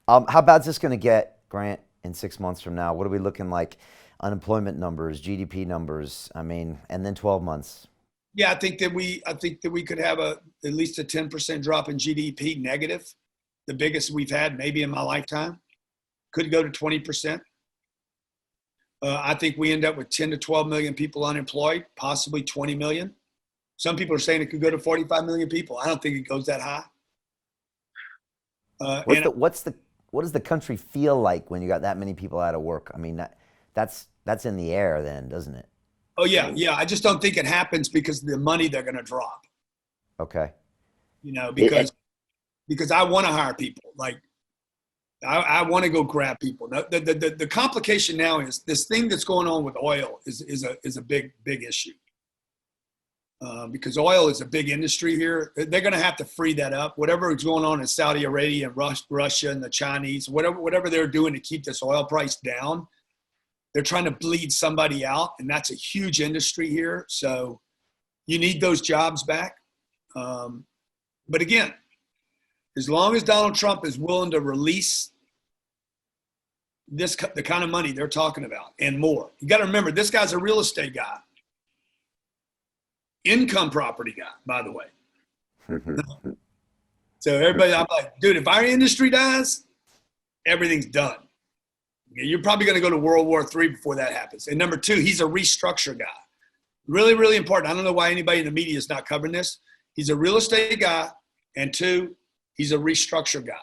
How bad is this going to get, Grant, in 6 months from now? What are we looking like? Unemployment numbers, GDP numbers. I mean, and then 12 months. Yeah, I think that we could have at least a 10% drop in GDP negative, the biggest we've had maybe in my lifetime. Could go to 20%. I think we end up with 10 to 12 million people unemployed, possibly 20 million. Some people are saying it could go to 45 million people. I don't think it goes that high. What's And the what's the what does the country feel like when you got that many people out of work? I mean, that's in the air then, doesn't it? oh yeah, yeah. I just don't think it happens because of the money they're going to drop. Okay. You know, It, because I want to hire people. Like I want to go grab people. The complication now is this thing that's going on with oil is a big issue. Because oil is a big industry here. They're going to have to free that up. Whatever is going on in Saudi Arabia and Russia and the Chinese, whatever they're doing to keep this oil price down, they're trying to bleed somebody out, and that's a huge industry here. So you need those jobs back. But again, as long as Donald Trump is willing to release the kind of money they're talking about and more, you got to remember this guy's a real estate guy. Income property guy, by the way. So everybody, I'm like, dude, if our industry dies, everything's done. You're probably going to go to World War III before that happens. And number two, he's a restructure guy. Really, really important. I don't know why anybody in the media is not covering this. He's a real estate guy. And two, he's a restructure guy.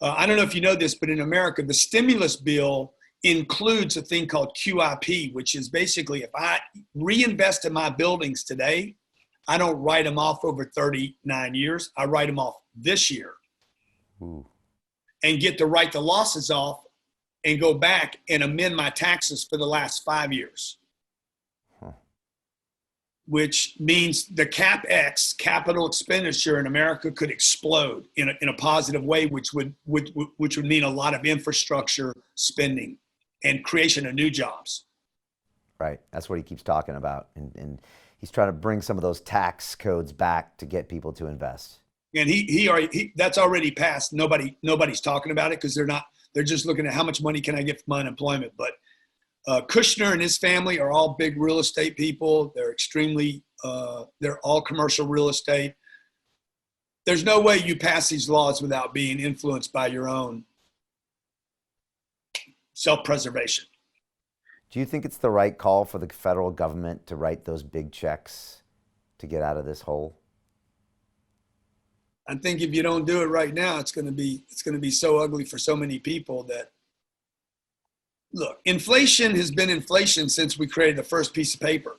I don't know if you know this, but in America, the stimulus bill includes a thing called QIP, which is basically if I reinvest in my buildings today, I don't write them off over 39 years. I write them off this year. Ooh. And get to write the losses off and go back and amend my taxes for the last 5 years. Which means the CapEx, capital expenditure in America, could explode in a positive way, which would mean a lot of infrastructure spending and creation of new jobs. Right. That's what he keeps talking about. And he's trying to bring some of those tax codes back to get people to invest. And that's already passed. Nobody's talking about it because they're just looking at how much money can I get from unemployment. But Kushner and his family are all big real estate people. They're they're all commercial real estate. There's no way you pass these laws without being influenced by your own self-preservation. Do you think it's the right call for the federal government to write those big checks to get out of this hole? I think if you don't do it right now, it's going to be so ugly for so many people that, look, inflation has been inflation since we created the first piece of paper.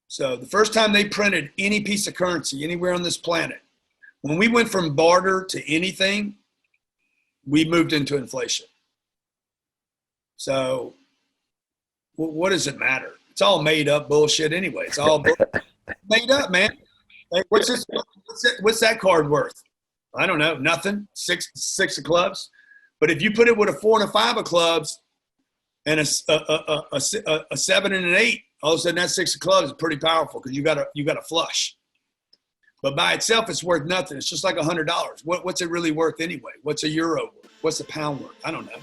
So the first time they printed any piece of currency anywhere on this planet, when we went from barter to anything, we moved into inflation. So what does it matter? It's all made up bullshit anyway. It's all made up, man. Like, what's that card worth? I don't know, nothing. Six of clubs. But if you put it with a 4 and a 5 of clubs and a 7 and an 8, all of a sudden that 6 of clubs is pretty powerful because you got a flush. But by itself, it's worth nothing. It's just like $100. What's it really worth anyway? What's a euro worth? What's a pound worth? I don't know.